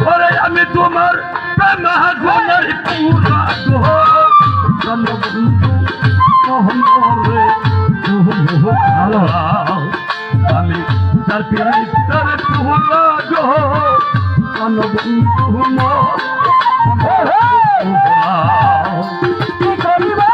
ওরে আমি তোমার প্রেমাগনের পুরা গো জনবন্ধু মোহনরে আমি তার পিতার পুরা গো জনবন্ধু কি করিবা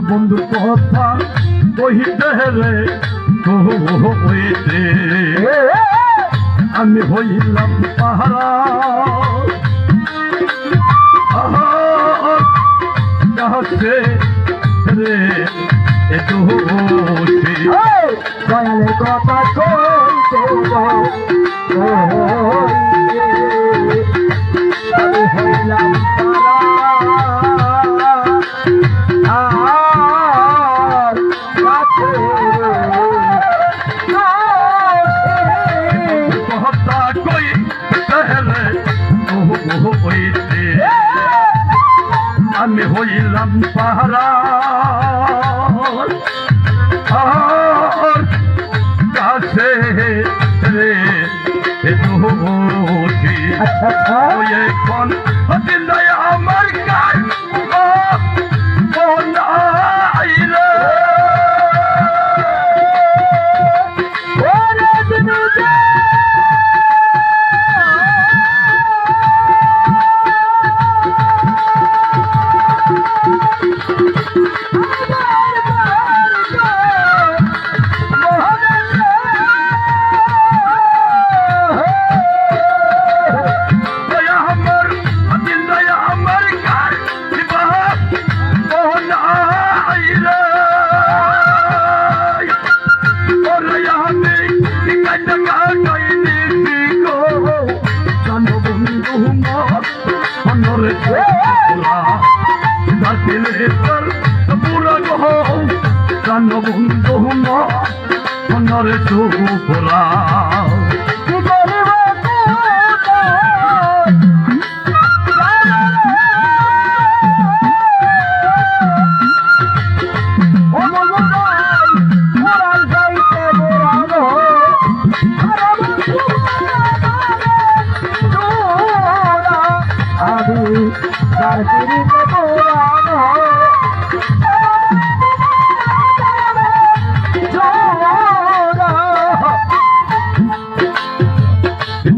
বন্ধু কথা কহিতে রে হইতে আমি হইলাম পাহারা কাছে রে দয়ালের কথা কইতে আমি হইলাম আমি হইলাম পাহারা কাছে রে কোন আমার কাজ পুরা গহ বন্ধু মনরে চুপরা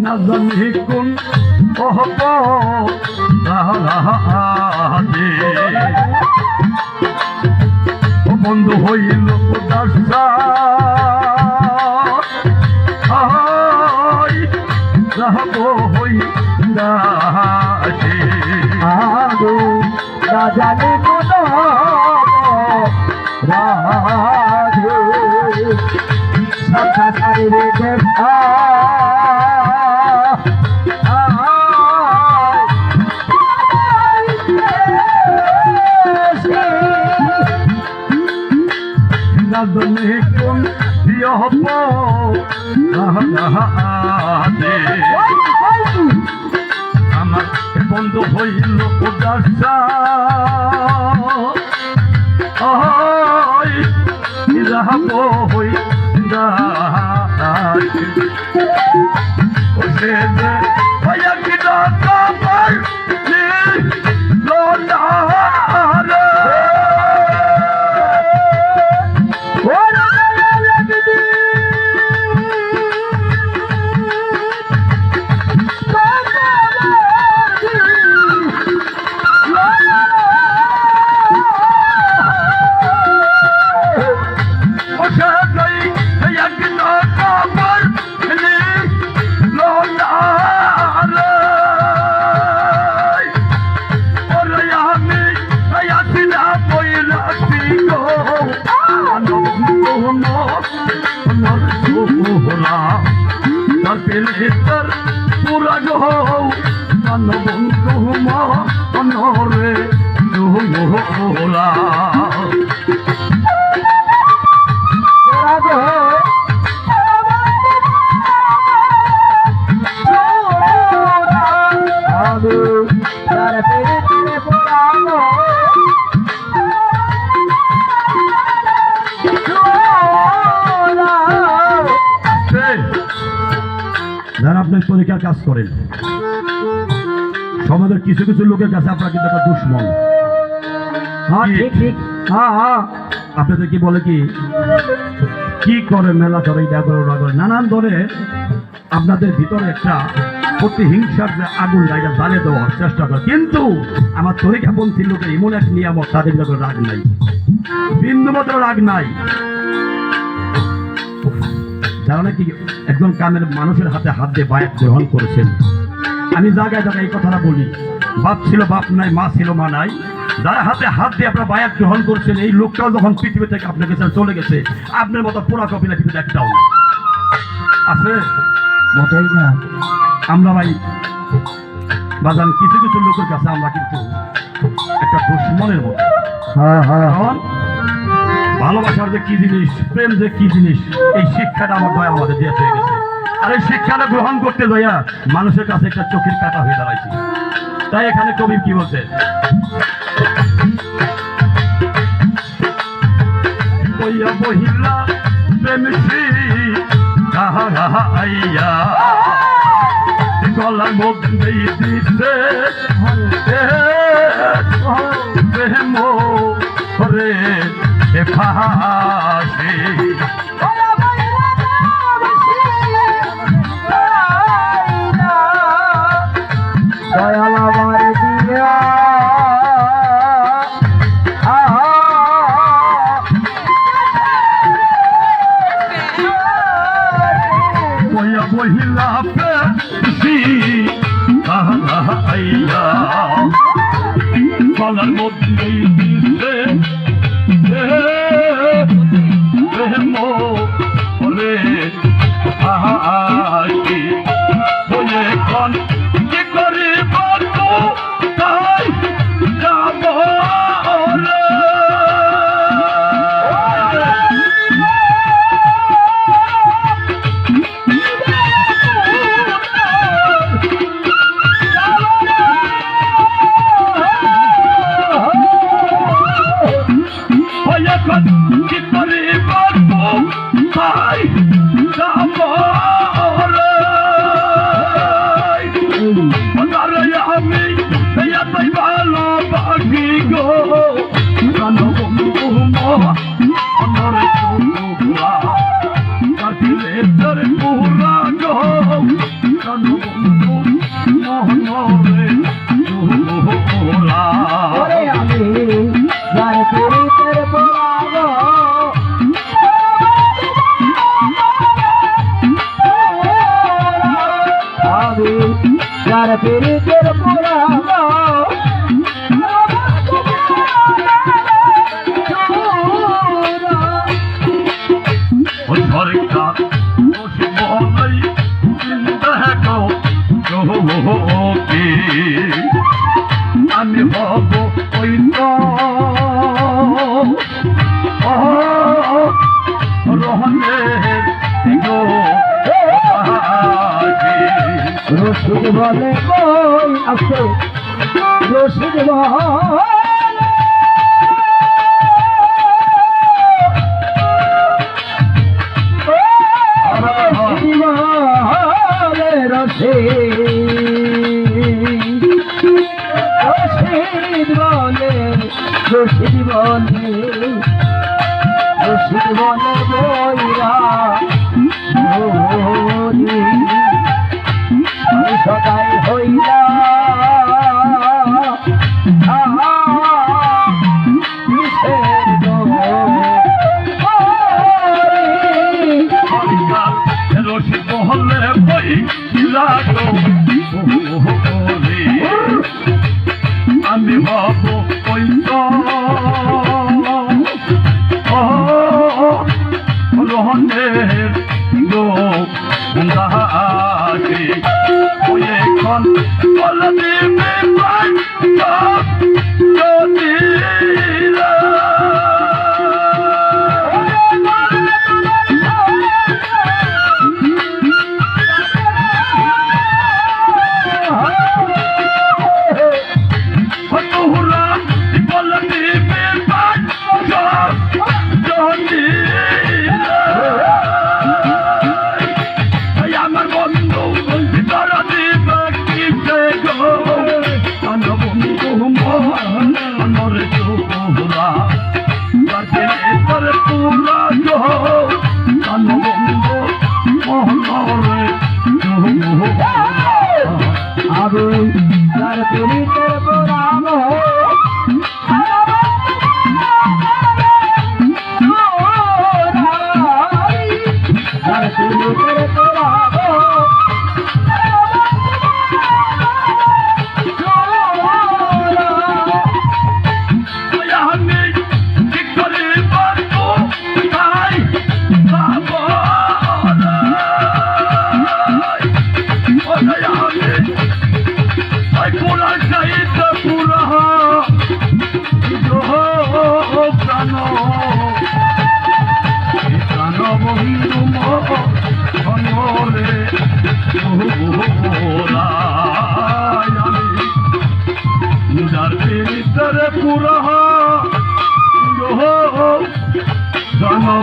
নাজানি কোন বন্ধু হইল দাসা রাহব হই দাসে রাজানি কোন রাধে সখা সারে দেখা নাজনে কোন প্রিয় হব আমার বন্ধু হইল উদাসা রাহব হই গো বন্ধু মনরে জোলা যারা আপনার পরীক্ষার কাজ করেন সমাজের কিছু কিছু লোকের কাছে আপনার কিন্তু একটা দুশ্মন। হ্যাঁ ঠিক ঠিক হ্যাঁ হ্যাঁ আপনাদের কি বলে কি করে মেলা করে এটা করে ওরা করে নানান ধরে আপনাদের ভিতরে একটা প্রতিহিংসার যে আগুন এটা জ্বালিয়ে দেওয়ার চেষ্টা করে। কিন্তু আমার তরিকাপন্থী লোকের এমন এক নিয়ামত তাদের ভিতরে রাগ নাই, বিন্দুমাত্র রাগ নাই। যারা নাকি একজন কামের মানুষের হাতে হাত দিয়ে বায়াত গ্রহণ করেছেন, আমি জায়গায় জায়গায় এই কথাটা বলি, বাপ ছিল বাপ নাই, মা ছিল মা নাই, যারা হাতে হাত দিয়ে আপনার বায়াত গ্রহণ করছেন এই লোকটাও যখন পৃথিবী থেকে আপনার কাছে চলে গেছে, আপনার মতো পোড়া কপিলা পৃথিবীতে একটাও নাই আছে মোটেই না। আমরা ভাই বাজান কিছু কিছু লোকের কাছে আমরা কিন্তু একটা দুশ্মনের মতো। কারণ ভালোবাসার যে কি জিনিস, প্রেম যে কি জিনিস, এই শিক্ষাটা আমার দয়া আমাদের দিয়ে হয়ে গেছে। আর এই শিক্ষাটা গ্রহণ করতে যাইয়া মানুষের কাছে একটা চোখের কাটা হয়ে দাঁড়াইছি। তাই এখানে কবি কি বলছে, বহিলা প্রেম আইয়া গলার মধ্যে দিতে প্রেম রে ফাঁসি দয়াল আমার দিয়া বহিলা পেশি আইয়া গলার মধ্যে দিতে রে ফাঁসি বলে কোন কি করে বলবো তাই যাব কি করে বলবো তাই যাব আমি এতই ভালোবাসি গো অনরে পুরা কাটিলে তোর পুরা গো মোহনরে পুরা আমি যার পুরিতের পুরা গো আমি যার পুরিতের পুরা গো সরকার বলাই আমি হব ওই রহনে রসিদ বলে কই আসো রসিদ রসিদ বলে বইরা সদাই হইলা রসিদ বলে বইলা আমি হব ওই রহনের গো দাসী এখন বলে দিবে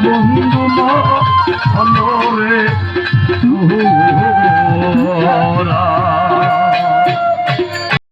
যদি বন্ধু মরে